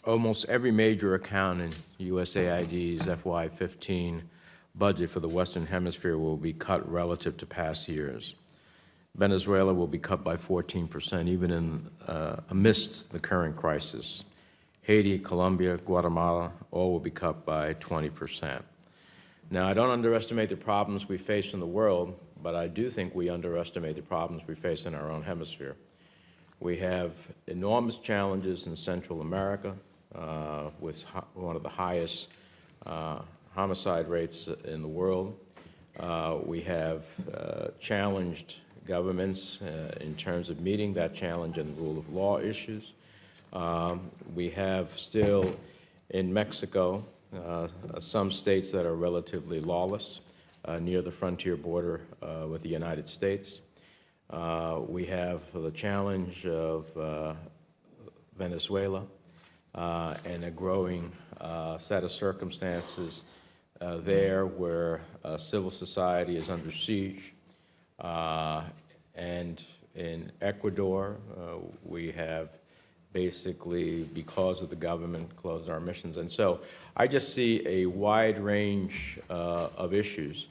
Almost every major account in USAID's FY15 budget for the Western Hemisphere will be cut relative to past years. Venezuela will be cut by 14%, even amidst the current crisis. Haiti, Colombia, Guatemala, all will be cut by 20%. Now, I don't underestimate the problems we face in the world, but I do think we underestimate the problems we face in our own hemisphere. We have enormous challenges in Central America with one of the highest homicide rates in the world. We have challenged governments in terms of meeting that challenge and rule of law issues. We have still in Mexico some states that are relatively lawless near the frontier border with the United States. We have the challenge of Venezuela and a growing set of circumstances there where civil society is under siege. And in Ecuador, we have basically, because of the government, closed our missions. And so I just see a wide range of issues.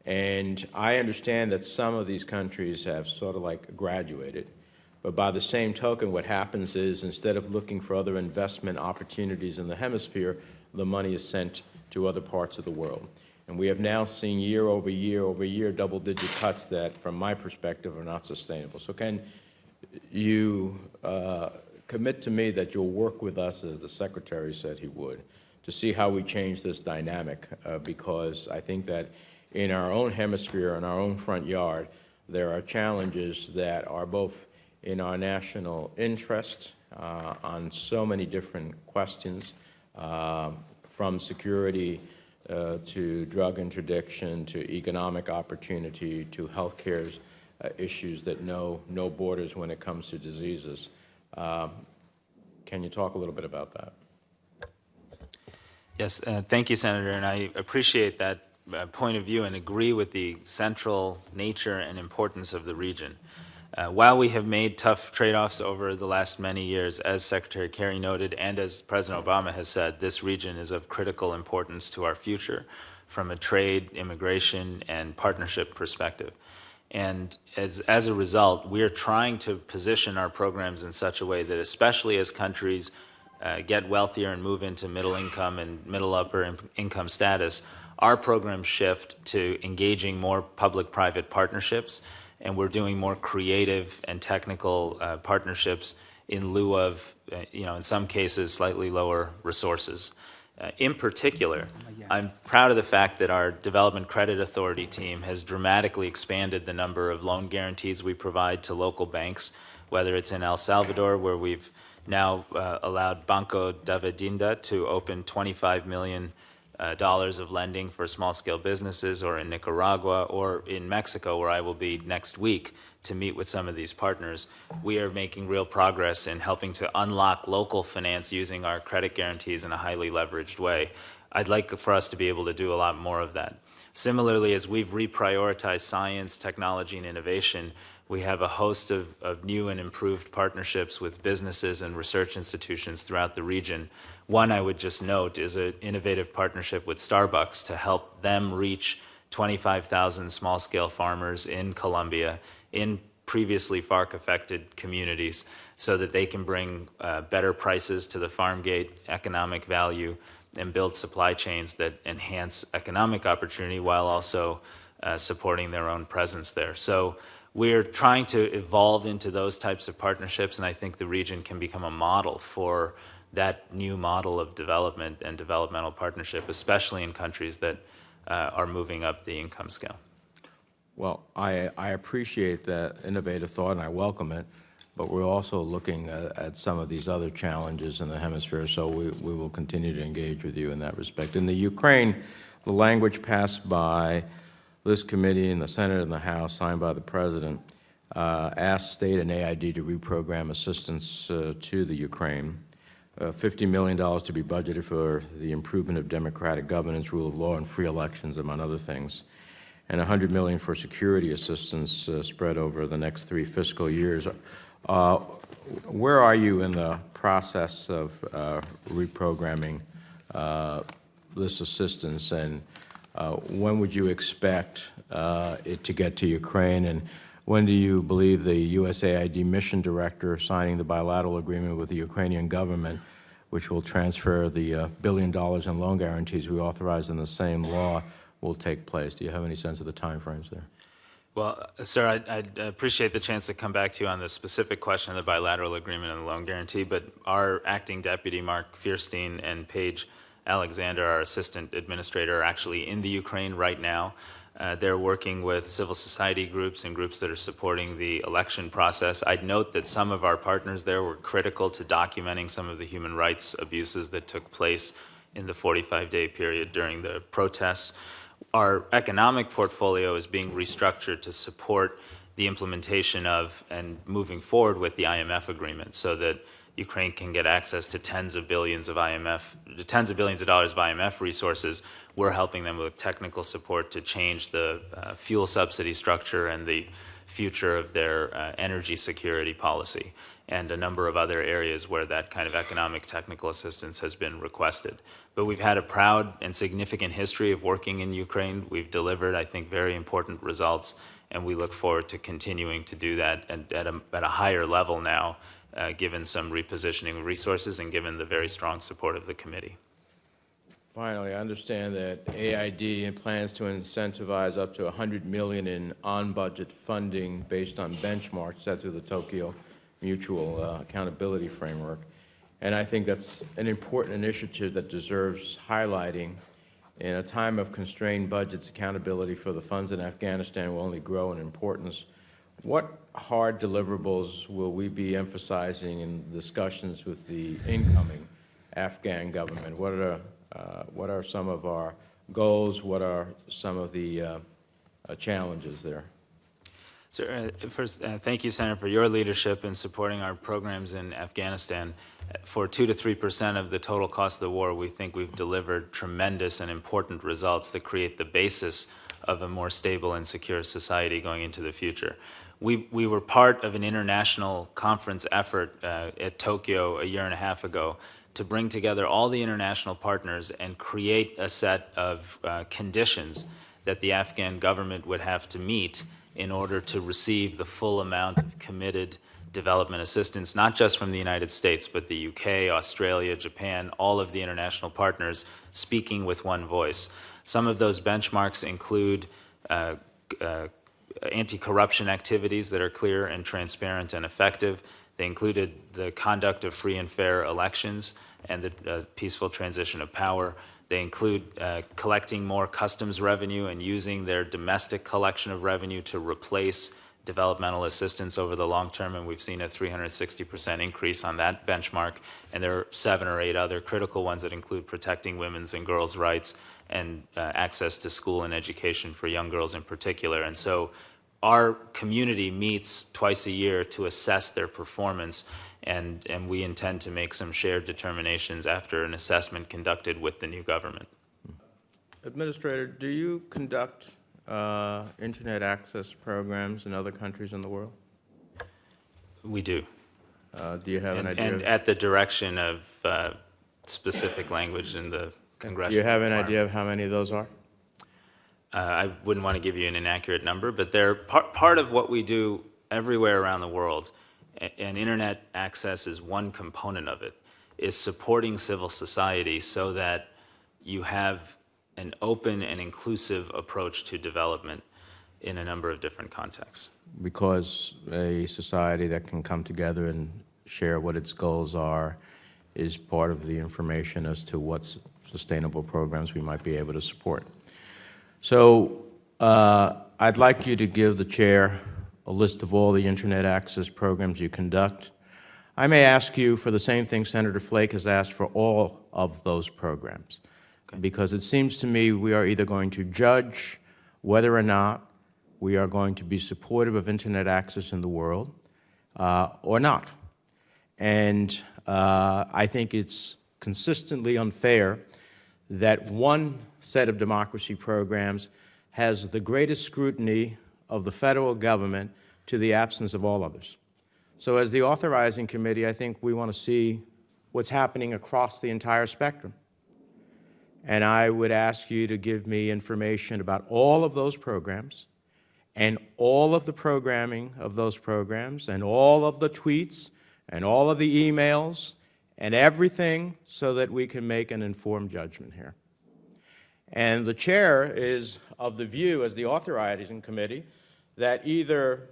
And I understand that some of these countries have sort of like graduated. But by the same token, what happens is instead of looking for other investment opportunities in the hemisphere, the money is sent to other parts of the world. And we have now seen year over year, double-digit cuts that, from my perspective, are not sustainable. So can you commit to me that you'll work with us, as the Secretary said he would, to see how we change this dynamic? Because I think that in our own hemisphere, in our own front yard, there are challenges that are both in our national interest on so many different questions, from security to drug interdiction, to economic opportunity, to healthcare issues that know no borders when it comes to diseases. Can you talk a little bit about that? Yes, thank you, Senator, and I appreciate that point of view and agree with the central nature and importance of the region. While we have made tough trade-offs over the last many years, as Secretary Kerry noted, and as President Obama has said, this region is of critical importance to our future from a trade, immigration, and partnership perspective. And as a result, we are trying to position our programs in such a way that, especially as countries get wealthier and move into middle income and middle upper income status, our programs shift to engaging more public-private partnerships, and we're doing more creative and technical partnerships in lieu of, in some cases, slightly lower resources. In particular, I'm proud of the fact that our Development Credit Authority team has dramatically expanded the number of loan guarantees we provide to local banks, whether it's in El Salvador, where we've now allowed Banco Davivienda to open $25 million of lending for small-scale businesses, or in Nicaragua, or in Mexico, where I will be next week to meet with some of these partners. We are making real progress in helping to unlock local finance using our credit guarantees in a highly leveraged way. I'd like for us to be able to do a lot more of that. Similarly, as we've reprioritized science, technology, and innovation, we have a host of new and improved partnerships with businesses and research institutions throughout the region. One I would just note is an innovative partnership with Starbucks to help them reach 25,000 small-scale farmers in Colombia, in previously FARC-affected communities, so that they can bring better prices to the farm gate, economic value, and build supply chains that enhance economic opportunity while also supporting their own presence there. So we're trying to evolve into those types of partnerships, and I think the region can become a model for that new model of development and developmental partnership, especially in countries that are moving up the income scale. Well, I appreciate that innovative thought, and I welcome it, but we're also looking at some of these other challenges in the hemisphere, so we will continue to engage with you in that respect. In the Ukraine, the language passed by this committee in the Senate and the House, signed by the President, asked state and AID to reprogram assistance to the Ukraine. $50 million to be budgeted for the improvement of democratic governance, rule of law, and free elections, among other things, and $100 million for security assistance spread over the next 3 fiscal years. Where are you in the process of reprogramming this assistance, and when would you expect it to get to Ukraine, and when do you believe the USAID mission director signing the bilateral agreement with the Ukrainian government, which will transfer the $1 billion in loan guarantees we authorized in the same law, will take place? Do you have any sense of the timeframes there? Well, sir, I'd appreciate the chance to come back to you on the specific question of the bilateral agreement and the loan guarantee, but our acting deputy, Mark Fierstein, and Paige Alexander, our assistant administrator, are actually in the Ukraine right now. They're working with civil society groups and groups that are supporting the election process. I'd note that some of our partners there were critical to documenting some of the human rights abuses that took place in the 45-day period during the protests. Our economic portfolio is being restructured to support the implementation of and moving forward with the IMF agreement so that Ukraine can get access to tens of billions of dollars of IMF resources. We're helping them with technical support to change the fuel subsidy structure and the future of their energy security policy, and a number of other areas where that kind of economic technical assistance has been requested. But we've had a proud and significant history of working in Ukraine. We've delivered, I think, very important results, and we look forward to continuing to do that at a higher level now, given some repositioning of resources and given the very strong support of the committee. Finally, I understand that AID plans to incentivize up to $100 million in on-budget funding based on benchmarks set through the Tokyo Mutual Accountability Framework. And I think that's an important initiative that deserves highlighting. In a time of constrained budgets, accountability for the funds in Afghanistan will only grow in importance. What hard deliverables will we be emphasizing in discussions with the incoming Afghan government? What are some of our goals? What are some of the challenges there? So first, thank you, Senator, for your leadership in supporting our programs in Afghanistan. For 2 to 3% of the total cost of the war, we think we've delivered tremendous and important results that create the basis of a more stable and secure society going into the future. We were part of an international conference effort at Tokyo a year and a half ago to bring together all the international partners and create a set of conditions that the Afghan government would have to meet in order to receive the full amount of committed development assistance, not just from the United States, but the UK, Australia, Japan, all of the international partners speaking with one voice. Some of those benchmarks include anti-corruption activities that are clear and transparent and effective. They included the conduct of free and fair elections and the peaceful transition of power. They include collecting more customs revenue and using their domestic collection of revenue to replace developmental assistance over the long term, and we've seen a 360% increase on that benchmark. And there are 7 or 8 other critical ones that include protecting women's and girls' rights and access to school and education for young girls in particular. And so our community meets twice a year to assess their performance, and we intend to make some shared determinations after an assessment conducted with the new government. Administrator, do you conduct internet access programs in other countries in the world? We do. Do you have an idea? And at the direction of specific language in the congressional. Do you have an idea of how many of those are? I wouldn't want to give you an inaccurate number, but they're part of what we do everywhere around the world, and internet access is one component of it, is supporting civil society so that you have an open and inclusive approach to development in a number of different contexts. Because a society that can come together and share what its goals are is part of the information as to what sustainable programs we might be able to support. So I'd like you to give the chair a list of all the internet access programs you conduct. I may ask you for the same thing Senator Flake has asked for all of those programs, because it seems to me we are either going to judge whether or not we are going to be supportive of internet access in the world or not. And I think it's consistently unfair that one set of democracy programs has the greatest scrutiny of the federal government to the absence of all others. So as the authorizing committee, I think we want to see what's happening across the entire spectrum. And I would ask you to give me information about all of those programs and all of the programming of those programs and all of the tweets and all of the emails and everything so that we can make an informed judgment here. And the chair is of the view, as the authorizing committee, that either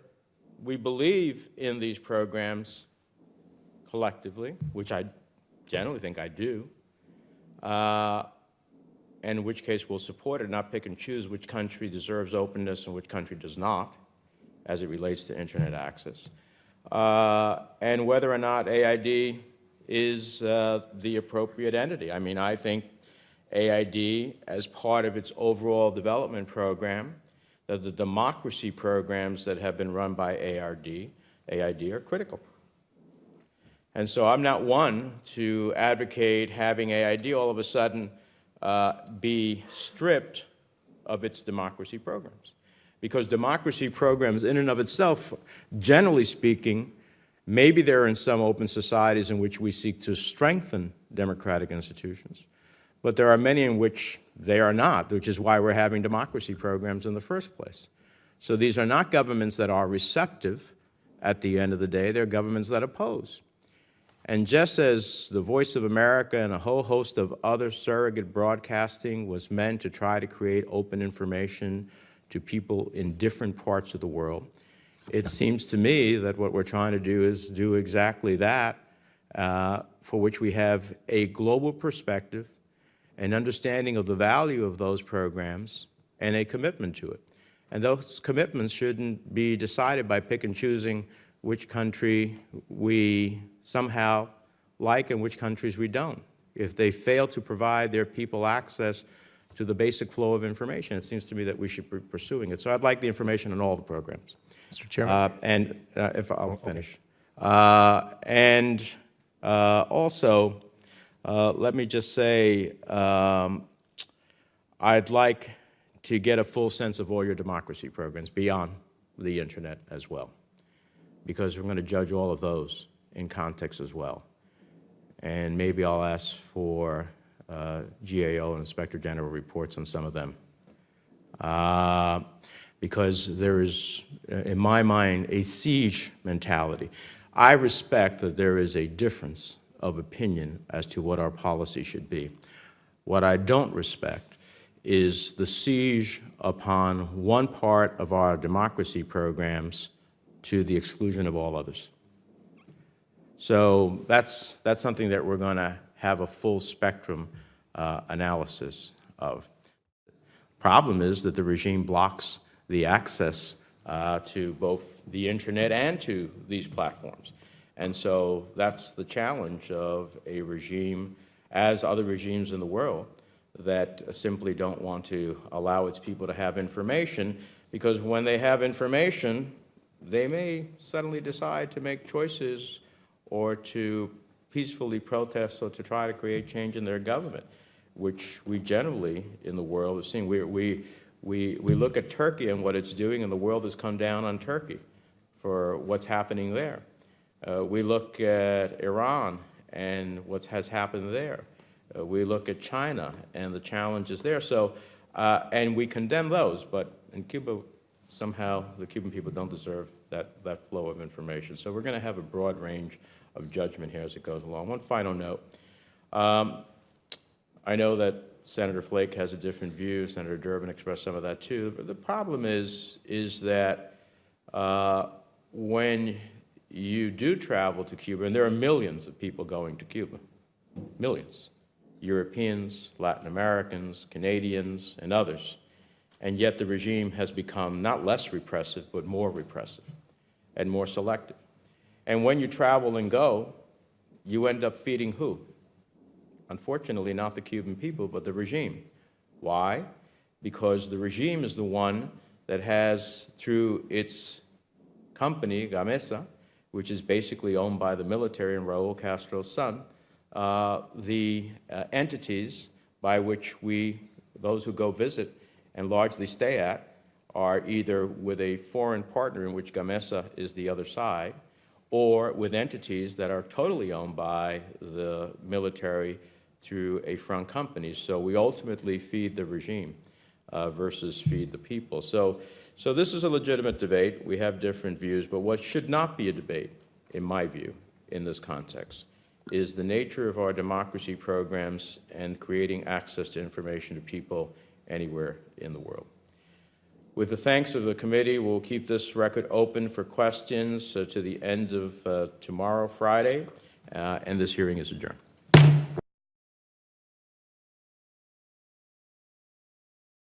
we believe in these programs collectively, which I generally think I do, and in which case we'll support it, not pick and choose which country deserves openness and which country does not, as it relates to internet access, and whether or not AID is the appropriate entity. I mean, I think AID, as part of its overall development program, that the democracy programs that have been run by AID are critical. And so I'm not one to advocate having AID all of a sudden be stripped of its democracy programs. Because democracy programs in and of itself, generally speaking, maybe there are in some open societies in which we seek to strengthen democratic institutions, but there are many in which they are not, which is why we're having democracy programs in the first place. So these are not governments that are receptive at the end of the day, they're governments that oppose. And just as the Voice of America and a whole host of other surrogate broadcasting was meant to try to create open information to people in different parts of the world, it seems to me that what we're trying to do is do exactly that, for which we have a global perspective, an understanding of the value of those programs, and a commitment to it. And those commitments shouldn't be decided by pick and choosing which country we somehow like and which countries we don't. If they fail to provide their people access to the basic flow of information, it seems to me that we should be pursuing it. So I'd like the information on all the programs. Mr. Chairman. If I'll finish. Also, let me just say, I'd like to get a full sense of all your democracy programs beyond the internet as well, because we're going to judge all of those in context as well. And maybe I'll ask for GAO and Inspector General reports on some of them. Because there is, in my mind, a siege mentality. I respect that there is a difference of opinion as to what our policy should be. What I don't respect is the siege upon one part of our democracy programs to the exclusion of all others. So that's something that we're going to have a full spectrum analysis of. Problem is that the regime blocks the access to both the internet and to these platforms. And so that's the challenge of a regime, as other regimes in the world, that simply don't want to allow its people to have information, because when they have information, they may suddenly decide to make choices or to peacefully protest or to try to create change in their government, which we generally in the world have seen. We look at Turkey and what it's doing, and the world has come down on Turkey for what's happening there. We look at Iran and what has happened there. We look at China and the challenges there. So, and we condemn those, but in Cuba, somehow the Cuban people don't deserve that flow of information. So we're going to have a broad range of judgment here as it goes along. One final note. I know that Senator Flake has a different view. Senator Durbin expressed some of that too. But the problem is that when you do travel to Cuba, and there are millions of people going to Cuba, millions, Europeans, Latin Americans, Canadians, and others, and yet the regime has become not less repressive, but more repressive and more selective. And when you travel and go, you end up feeding who? Unfortunately, not the Cuban people, but the regime. Why? Because the regime is the one that has, through its company, Gamesa, which is basically owned by the military and Raul Castro's son, the entities by which those who go visit and largely stay at, are either with a foreign partner in which Gamesa is the other side, or with entities that are totally owned by the military through a front company. So we ultimately feed the regime versus feed the people. So this is a legitimate debate. We have different views, but what should not be a debate, in my view, in this context, is the nature of our democracy programs and creating access to information to people anywhere in the world. With the thanks of the committee, we'll keep this record open for questions to the end of tomorrow, Friday, and this hearing is adjourned.